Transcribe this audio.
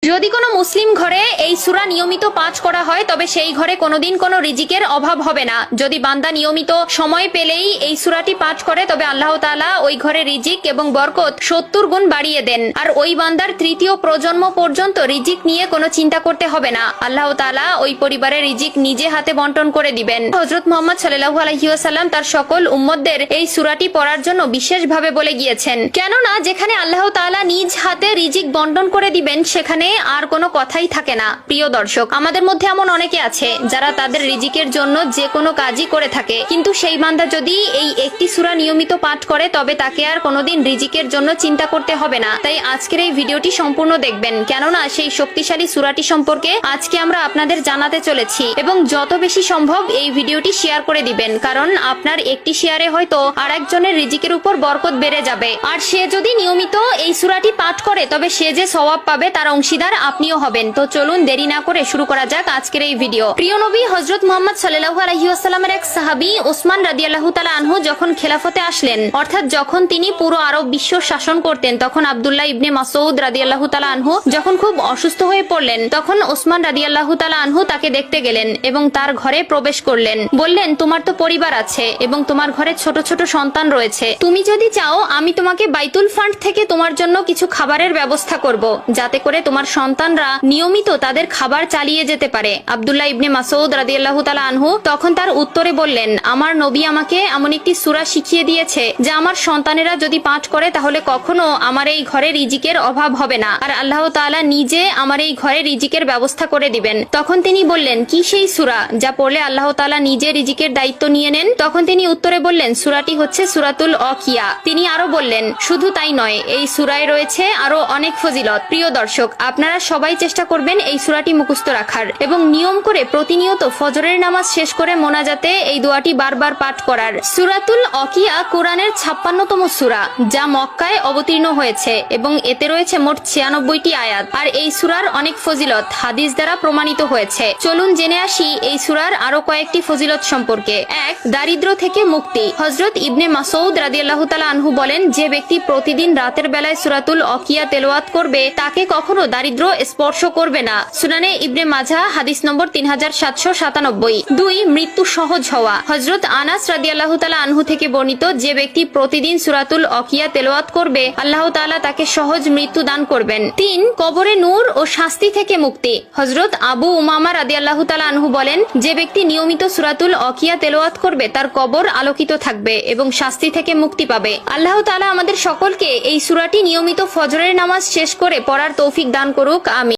যদি কোনো মুসলিম ঘরে এই সূরা নিয়মিত পাঠ করা হয় তবে সেই ঘরে কোনোদিন কোনো রিজিকের অভাব হবে না। যদি বান্দা নিয়মিত সময় পেলেই এই সূরাটি পাঠ করে তবে আল্লাহ তাআলা ওই ঘরে রিজিক এবং বরকত 70 গুণ বাড়িয়ে দেন। আর ওই বান্দার তৃতীয় প্রজন্ম পর্যন্ত রিজিক নিয়ে কোনো চিন্তা করতে হবে না। আল্লাহ তাআলা ওই পরিবারের রিজিক নিজে হাতে বন্টন করে দিবেন। হযরত মুহাম্মদ সাল্লাল্লাহু আলাইহি ওয়াসাল্লাম তার সকল উম্মতদের এই সূরাটি পড়ার জন্য বিশেষভাবে বলে গিয়েছেন, কেননা যেখানে আল্লাহ তাআলা নিজ হাতে রিজিক বন্টন করে দিবেন সেখানে আর কোনো কথাই থাকে না। প্রিয় দর্শক, আমাদের মধ্যে এমন অনেকে আছে যারা তাদের রিজিকের জন্য যে কোনো কাজই করে থাকে, কিন্তু সেই বান্দা যদি এই একটি সূরা নিয়মিত পাঠ করে তবে তাকে আর কোনোদিন রিজিকের জন্য চিন্তা করতে হবে না। তাই আজকের এই ভিডিওটি সম্পূর্ণ দেখবেন, কেননা সেই শক্তিশালী সূরাটি সম্পর্কে আজকে আমরা আপনাদের জানাতে চলেছি। এবং যত বেশি সম্ভব এই ভিডিওটি শেয়ার করে দিবেন, কারণ আপনার একটি শেয়ারে হয়তো আর একজনের রিজিকের উপর বরকত বেড়ে যাবে। আর সে যদি নিয়মিত এই সূরাটি পাঠ করে তবে সে যে সওয়াব পাবে তার অংশীদার আপনিও হবেন। তো চলুন দেরি না করে শুরু করা যাক আজকের এই ভিডিও। প্রিয় নবী হযরত মুহাম্মদ সাল্লাল্লাহু আলাইহি ওয়াসাল্লামের এক সাহাবী ওসমান রাদিয়াল্লাহু তাআলা আনহু যখন খেলাফতে আসলেন, অর্থাৎ যখন তিনি পুরো আরব বিশ্ব শাসন করতেন, তখন আব্দুল্লাহ ইবনে মাসউদ রাদিয়াল্লাহু তাআলা আনহু যখন খুব অসুস্থ হয়ে পড়লেন, তখন ওসমান রাদিয়াল্লাহু তাআলা আনহু তাকে দেখতে গেলেন এবং তার ঘরে প্রবেশ করলেন। বললেন, তোমার তো পরিবার আছে এবং তোমার ঘরে ছোট ছোট সন্তান রয়েছে, তুমি যদি চাও আমি তোমাকে বাইতুল ফান্ড থেকে তোমার জন্য কিছু খাবারের ব্যবস্থা করব, যাতে করে তোমার সন্তানরা নিয়মিত তাদের খাবার চালিয়ে যেতে পারে। আব্দুল্লাহ ইবনে মাসউদ রাদিয়াল্লাহু তাআলা আনহু তখন তার উত্তরে বললেন, আমার নবী আমাকে এমন একটি সূরা শিখিয়ে দিয়েছে যা আমার সন্তানেরা যদি পাঠ করে তাহলে কখনো আমার এই ঘরে রিজিকের অভাব হবে না, আর আল্লাহ তাআলা নিজে আমার এই ঘরে রিজিকের ব্যবস্থা করে দিবেন। তখন তিনি বললেন, কি সেই সূরা যা পড়লে আল্লাহ তাআলা নিজে রিজিকের দায়িত্ব নিয়ে নেন? তখন তিনি উত্তরে বললেন, সূরাটি হচ্ছে সূরাতুল ওয়াকিয়া। তিনি আরো বললেন, শুধু তাই নয়, এই সূরায় রয়েছে আরো অনেক ফজিলত। প্রিয় দর্শক, আপনারা সবাই চেষ্টা করবেন এই সূরাটি মুখস্থ রাখার এবং নিয়ম করে প্রতিনিয়ত ফজরের নামাজ শেষ করে মোনাজাতে এই দোয়াটি বারবার পাঠ করার। সূরাতুল ওয়াকিয়া কোরআনের 56তম সূরা, যা মক্কায় অবতীর্ণ হয়েছে এবং এতে রয়েছে মোট 96টি আয়াত। আর এই সূরার অনেক ফজিলত হাদিস দ্বারা প্রমাণিত হয়েছে। চলুন জেনে আসি এই সূরার আরো কয়েকটি ফজিলত সম্পর্কে। 1. দারিদ্র থেকে মুক্তি। হযরত ইবনে মাসউদ রাদিয়াল্লাহু তাআলা আনহু বলেন, যে ব্যক্তি প্রতিদিন রাতের বেলায় সূরাতুল ওয়াকিয়া তেলাওয়াত করবে তাকে কখনো দারিদ্র স্পর্শ করবে না। সুনানে ইবনে মাজাহ হাদিস নম্বর 3797। 2. মৃত্যু সহজ হওয়া। হযরত আনাস রাদিয়াল্লাহু তাআলা আনহু থেকে বর্ণিত, যে ব্যক্তি প্রতিদিন সূরাতুল ওয়াকিয়া তেলাওয়াত করবে আল্লাহ তাআলা তাকে সহজ মৃত্যু দান করবেন। 3. কবরে নূর ও শাস্তি থেকে মুক্তি। হযরত আবু উমামা রাদিয়াল্লাহু তাআলা আনহু বলেন, যে ব্যক্তি নিয়মিত সূরাতুল ওয়াকিয়া তেলাওয়াত করবে তার কবর আলোকিত থাকবে এবং শাস্তি থেকে মুক্তি পাবে। আল্লাহ তাআলা আমাদের সকলকে এই সূরাটি নিয়মিত ফজরের নামাজ শেষ করে পড়ার তৌফিক দান করুক। আমিন।